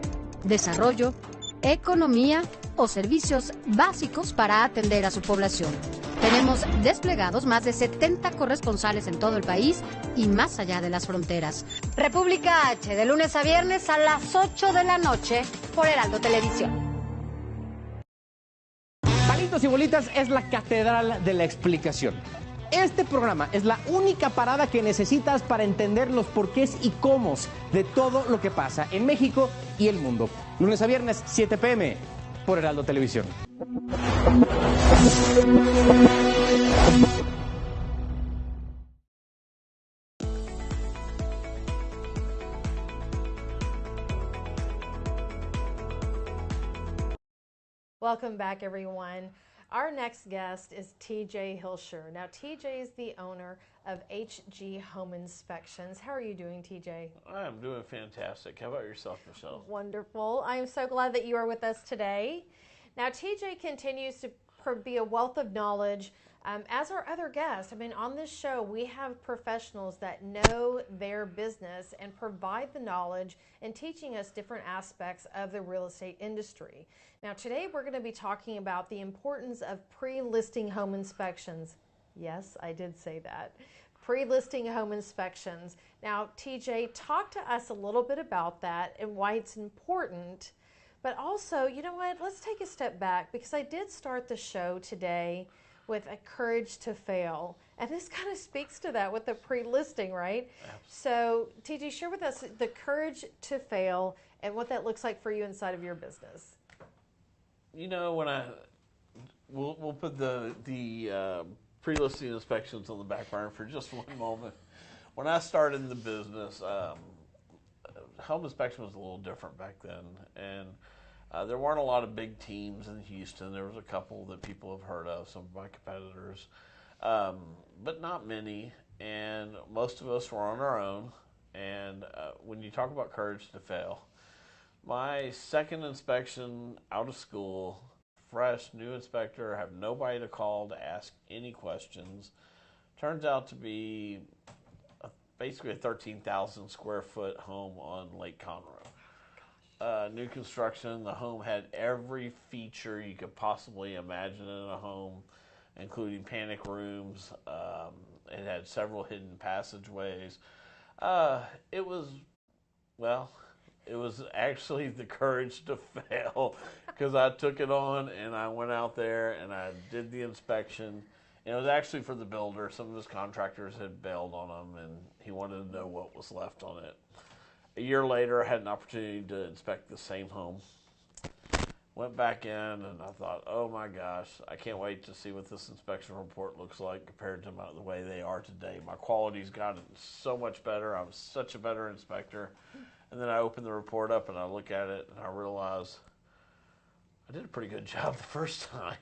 desarrollo, economía o servicios básicos para atender a su población? Tenemos desplegados más de 70 corresponsales en todo el país y más allá de las fronteras. República H, de lunes a viernes a las 8 de la noche por Heraldo Televisión. Palitos y Bolitas es la catedral de la explicación. Este programa es la única parada que necesitas para entender los porqués y cómo de todo lo que pasa en México y el mundo. Lunes a viernes, 7 p.m. por Heraldo Televisión. Welcome back, everyone. Our next guest is TJ Hilscher. Now, TJ is the owner of HG Home Inspections. How are you doing, TJ? I'm doing fantastic. How about yourself, Michelle? Wonderful. I am so glad that you are with us today. Now, TJ continues to be a wealth of knowledge, as are other guests. I mean, on this show, we have professionals that know their business and provide the knowledge and teaching us different aspects of the real estate industry. Now, today we're going to be talking about the importance of pre-listing home inspections. Yes, I did say that. Pre-listing home inspections. Now, TJ, talk to us a little bit about that and why it's important. But also, you know what, let's take a step back, because I did start the show today with a courage to fail. And this kind of speaks to that with the pre-listing, right? So, TJ, share with us the courage to fail and what that looks like for you inside of your business. You know, when we'll put the pre-listing inspections on the back burner for just one moment. When I started in the business, home inspection was a little different back then, and there weren't a lot of big teams in Houston. There was a couple that people have heard of, some of my competitors, but not many, and most of us were on our own. And when you talk about courage to fail, my second inspection out of school, fresh, new inspector, have nobody to call to ask any questions, turns out to be basically a 13,000 square foot home on Lake Conroe. New construction. The home had every feature you could possibly imagine in a home, including panic rooms. It had several hidden passageways. It was actually the courage to fail, because I took it on and I went out there and I did the inspection. And it was actually for the builder. Some of his contractors had bailed on him, and he wanted to know what was left on it. A year later, I had an opportunity to inspect the same home. Went back in and I thought, oh my gosh, I can't wait to see what this inspection report looks like compared to the way they are today. My quality's gotten so much better. I'm such a better inspector. And then I open the report up and I look at it and I realize I did a pretty good job the first time.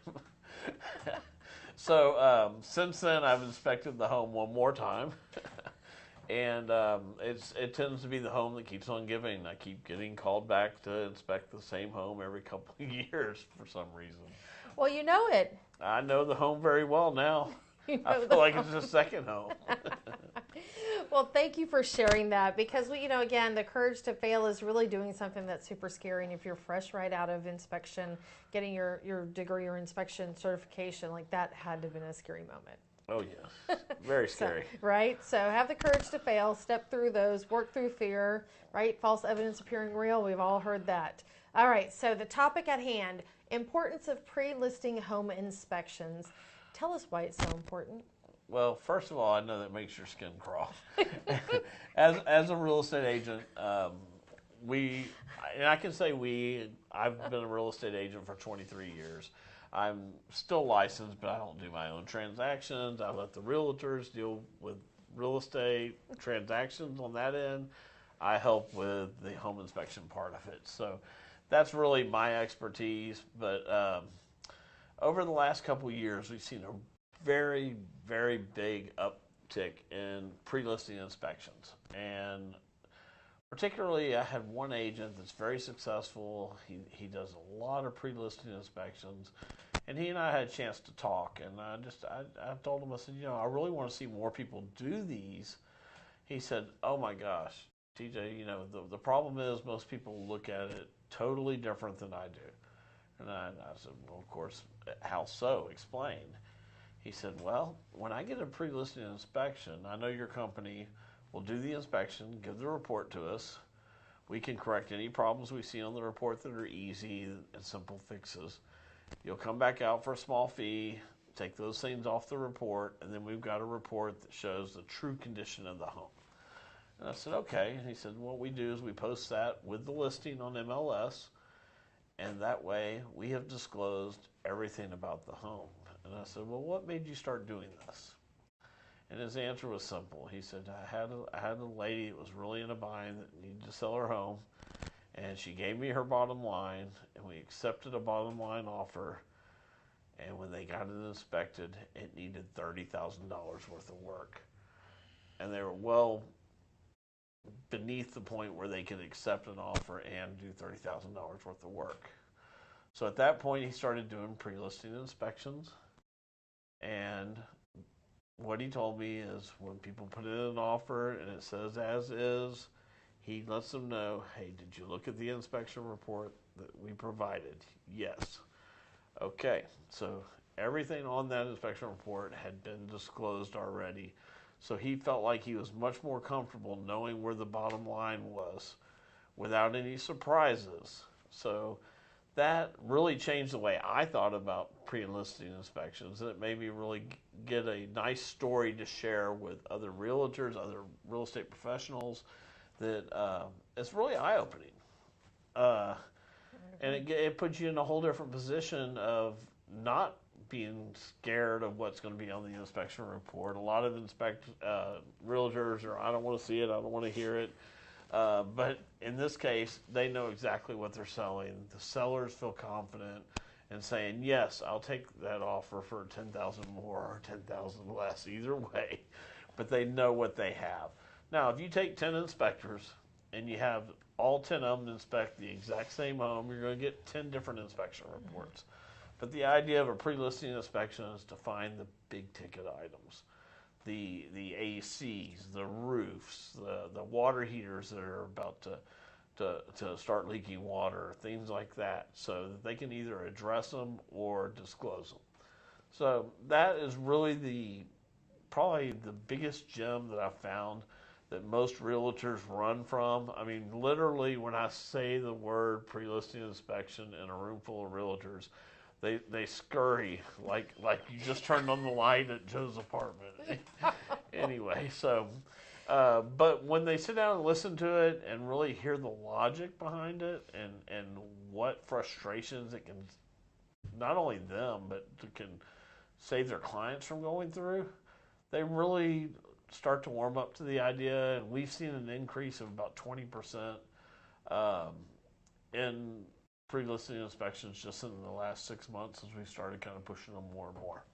So since then, I've inspected the home one more time. And it tends to be the home that keeps on giving. I keep getting called back to inspect the same home every couple of years for some reason. Well, you know it. I know the home very well now. I feel like it's a second home. Well, thank you for sharing that, because, again, the courage to fail is really doing something that's super scary. And if you're fresh right out of inspection, getting your degree or inspection certification, like that had to have been a scary moment. Oh, yes. Very scary. Right? So have the courage to fail, step through those, work through fear, right? False evidence appearing real. We've all heard that. All right. So the topic at hand, importance of pre-listing home inspections. Tell us why it's so important. Well, first of all, I know that makes your skin crawl. As a real estate agent, I can say I've been a real estate agent for 23 years. I'm still licensed, but I don't do my own transactions. I let the realtors deal with real estate transactions on that end. I help with the home inspection part of it. So that's really my expertise. But over the last couple of years, we've seen a very, very big uptick in pre-listing inspections. And particularly, I had one agent that's very successful. He does a lot of pre-listing inspections. And he and I had a chance to talk. And I told him, I said, I really want to see more people do these. He said, oh my gosh, TJ, the problem is most people look at it totally different than I do. And I said, well, of course, how so? Explain. He said, well, when I get a pre-listing inspection, I know your company will do the inspection, give the report to us. We can correct any problems we see on the report that are easy and simple fixes. You'll come back out for a small fee. take those things off the report, and then we've got a report that shows the true condition of the home. And I said, okay. And he said, what we do is we post that with the listing on MLS, and that way we have disclosed everything about the home. And I said, well, what made you start doing this? And his answer was simple. He said, I had a lady that was really in a bind that needed to sell her home, and she gave me her bottom line, and we accepted a bottom line offer. And when they got it inspected, it needed $30,000 worth of work. And they were well beneath the point where they could accept an offer and do $30,000 worth of work. So at that point, he started doing pre-listing inspections. And what he told me is when people put in an offer and it says as is, he lets them know, hey, did you look at the inspection report that we provided? Yes. Okay, so everything on that inspection report had been disclosed already. So he felt like he was much more comfortable knowing where the bottom line was without any surprises. So that really changed the way I thought about pre-listing inspections. And it made me really get a nice story to share with other realtors, other real estate professionals that it's really eye-opening. And it puts you in a whole different position of not being scared of what's going to be on the inspection report. A lot of realtors are, I don't want to see it, I don't want to hear it. But in this case, they know exactly what they're selling. The sellers feel confident in saying, yes, I'll take that offer for $10,000 more or $10,000 less, either way. But they know what they have. Now, if you take 10 inspectors and you have all 10 of them inspect the exact same home, you're going to get 10 different inspection reports. But the idea of a pre-listing inspection is to find the big ticket items. The ACs, the roofs, the water heaters that are about to start leaking water, things like that, so that they can either address them or disclose them. So that is really probably the biggest gem that I've found that most realtors run from. I mean, literally, when I say the word pre-listing inspection in a room full of realtors, they scurry like you just turned on the light at Joe's apartment. Anyway, so, but when they sit down and listen to it and really hear the logic behind it and what frustrations it can, not only them, but can save their clients from going through, they really start to warm up to the idea. And we've seen an increase of about 20% in pre-listing inspections just in the last 6 months as we started kind of pushing them more and more.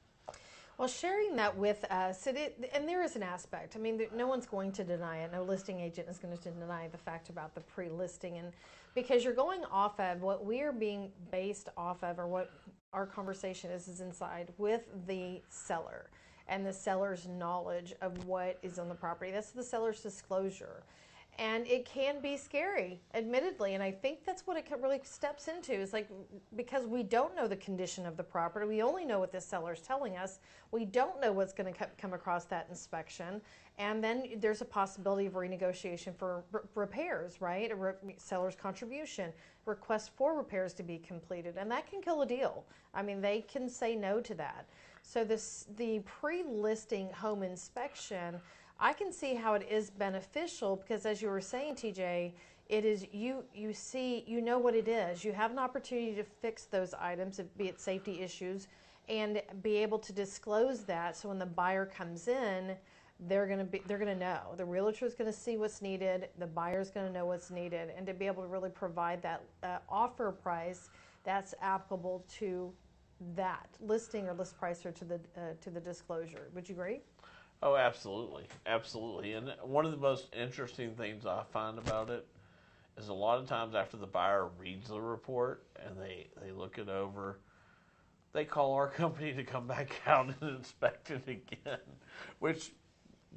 Well, sharing that with us, and there is an aspect. I mean, no one's going to deny it. No listing agent is going to deny the fact about the pre-listing, and because you're going off of what we are being based off of, or what our conversation is inside with the seller and the seller's knowledge of what is on the property. That's the seller's disclosure. And it can be scary, admittedly, and I think that's what it really steps into. Is like, because we don't know the condition of the property, we only know what the seller's telling us. We don't know what's going to come across that inspection, and then there's a possibility of renegotiation for repairs, right? A seller's contribution, request for repairs to be completed, and that can kill a deal. I mean, they can say no to that. So the pre-listing home inspection, I can see how it is beneficial because, as you were saying, TJ, it is you know what it is. You have an opportunity to fix those items, be it safety issues, and be able to disclose that. So when the buyer comes in, they're gonna know. The realtor is gonna see what's needed. The buyer's gonna know what's needed, and to be able to really provide that offer price that's applicable to that listing or list price or to the disclosure. Would you agree? Oh, absolutely. Absolutely. And one of the most interesting things I find about it is a lot of times after the buyer reads the report and they look it over, they call our company to come back out and inspect it again, which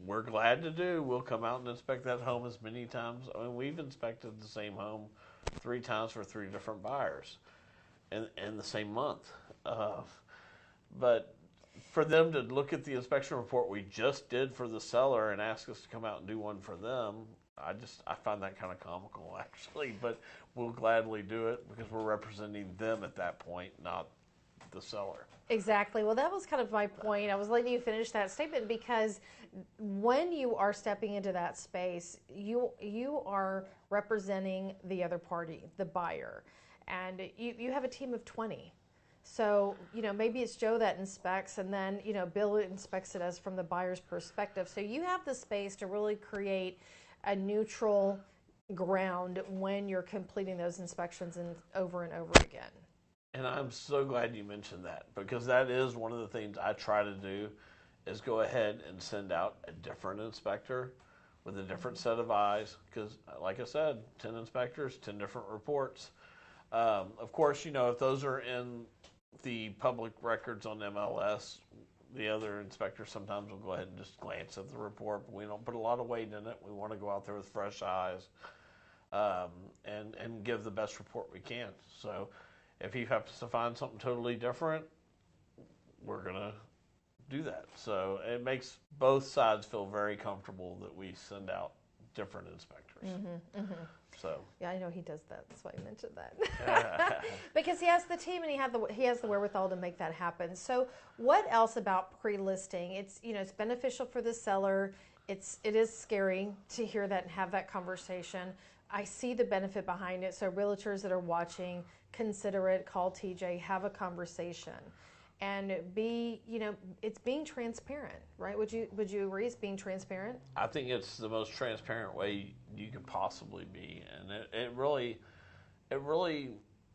we're glad to do. We'll come out and inspect that home as many times. I mean, we've inspected the same home 3 times for 3 different buyers in the same month. But for them to look at the inspection report we just did for the seller and ask us to come out and do one for them, I find that kind of comical, actually. But we'll gladly do it because we're representing them at that point, not the seller. Exactly. Well, that was kind of my point. I was letting you finish that statement because when you are stepping into that space, you are representing the other party, the buyer, and you have a team of 20. So, maybe it's Joe that inspects, and then, Bill inspects it as from the buyer's perspective. So you have the space to really create a neutral ground when you're completing those inspections over and over again. And I'm so glad you mentioned that, because that is one of the things I try to do is go ahead and send out a different inspector with a different set of eyes, because like I said, 10 inspectors, 10 different reports. Of course, if those are in the public records on MLS, the other inspectors sometimes will go ahead and just glance at the report, but we don't put a lot of weight in it. We want to go out there with fresh eyes and give the best report we can. So if he happens to find something totally different, we're going to do that. So it makes both sides feel very comfortable that we send out different inspectors. So yeah, I know he does that. That's why I mentioned that. Because he has the team and he has the wherewithal to make that happen. So what else about pre-listing? It's it's beneficial for the seller. It is scary to hear that and have that conversation. I see the benefit behind it. So realtors that are watching, consider it, call TJ, have a conversation. And it's being transparent, right? Would you agree it's being transparent? I think it's the most transparent way you can possibly be, and it really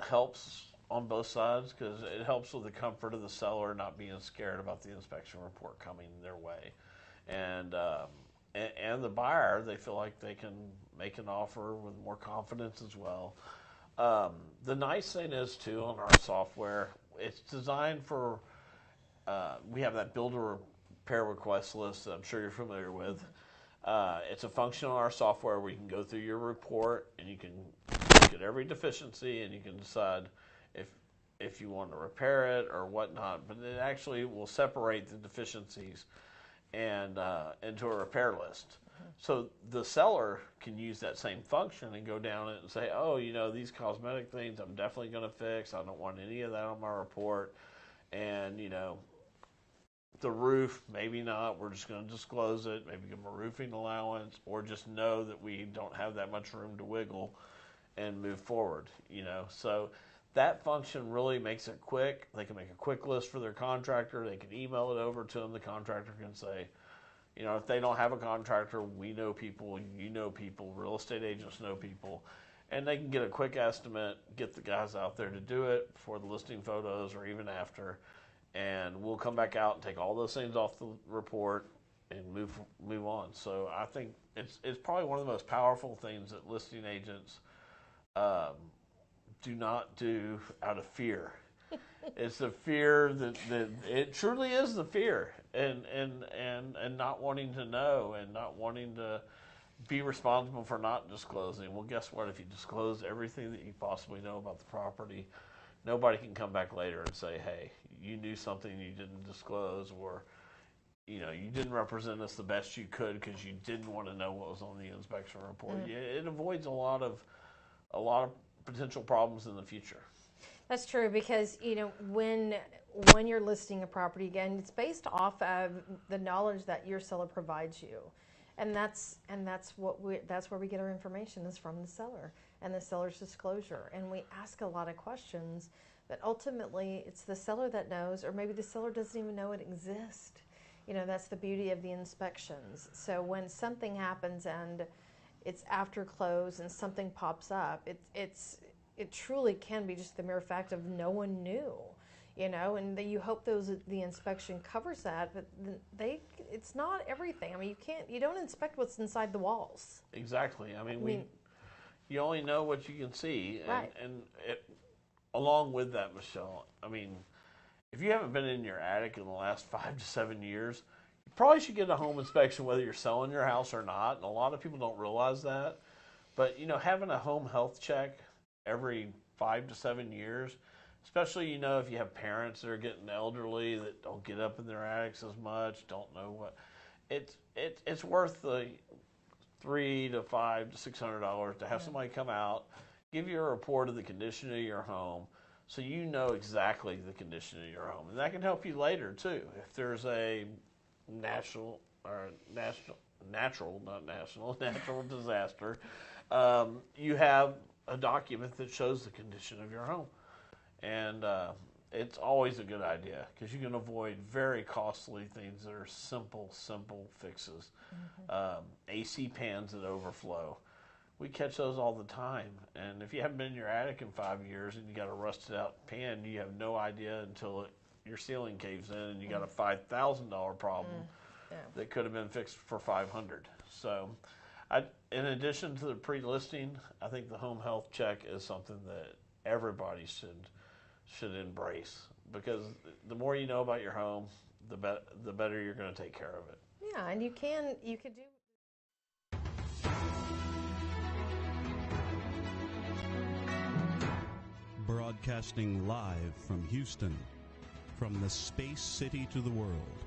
helps on both sides, because it helps with the comfort of the seller not being scared about the inspection report coming their way, and the buyer, they feel like they can make an offer with more confidence as well. The nice thing is too, on our software, it's designed for, we have that build or repair request list that I'm sure you're familiar with. It's a function on our software where you can go through your report and you can look at every deficiency and you can decide if you want to repair it or whatnot. But it actually will separate the deficiencies and into a repair list. So the seller can use that same function and go down it and say, oh, these cosmetic things I'm definitely going to fix. I don't want any of that on my report. And, the roof, maybe not. We're just going to disclose it, maybe give them a roofing allowance, or just know that we don't have that much room to wiggle and move forward, So that function really makes it quick. They can make a quick list for their contractor. They can email it over to them. The contractor can say, if they don't have a contractor, we know people, people, real estate agents know people, and they can get a quick estimate, get the guys out there to do it before the listing photos or even after, and we'll come back out and take all those things off the report and move on. So I think it's probably one of the most powerful things that listing agents do not do out of fear. It's the fear that it truly is the fear, and not wanting to know and not wanting to be responsible for not disclosing. Well, guess what? If you disclose everything that you possibly know about the property, nobody can come back later and say, hey, you knew something you didn't disclose, or you didn't represent us the best you could because you didn't want to know what was on the inspection report. It avoids a lot of potential problems in the future. That's true, because when you're listing a property, again, it's based off of the knowledge that your seller provides you, and that's where we get our information, is from the seller and the seller's disclosure. And we ask a lot of questions that ultimately it's the seller that knows, or maybe the seller doesn't even know it exists. That's the beauty of the inspections. So when something happens and it's after close and something pops up, it truly can be just the mere fact of no one knew, and you hope the inspection covers that, but it's not everything. I mean, you don't inspect what's inside the walls. Exactly. I mean, you only know what you can see, right. And along with that, Michelle, I mean, if you haven't been in your attic in the last 5 to 7 years, you probably should get a home inspection whether you're selling your house or not. And a lot of people don't realize that, but having a home health check every 5 to 7 years, especially if you have parents that are getting elderly that don't get up in their attics as much, don't know what, it's worth the $300 to $500 to $600 to have somebody come out, give you a report of the condition of your home, So you know exactly the condition of your home. And that can help you later, too. If there's a natural disaster, you have a document that shows the condition of your home. And it's always a good idea because you can avoid very costly things that are simple fixes. AC pans that overflow. We catch those all the time. And if you haven't been in your attic in 5 years and you got a rusted out pan, you have no idea until your ceiling caves in and you got a $5,000 problem that could have been fixed for $500. So in addition to the pre-listing, I think the home health check is something that everybody should embrace, because the more you know about your home, the better you're going to take care of it. Yeah, and you could do. Broadcasting live from Houston, from the space city to the world,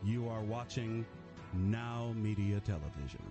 you are watching Now Media Television.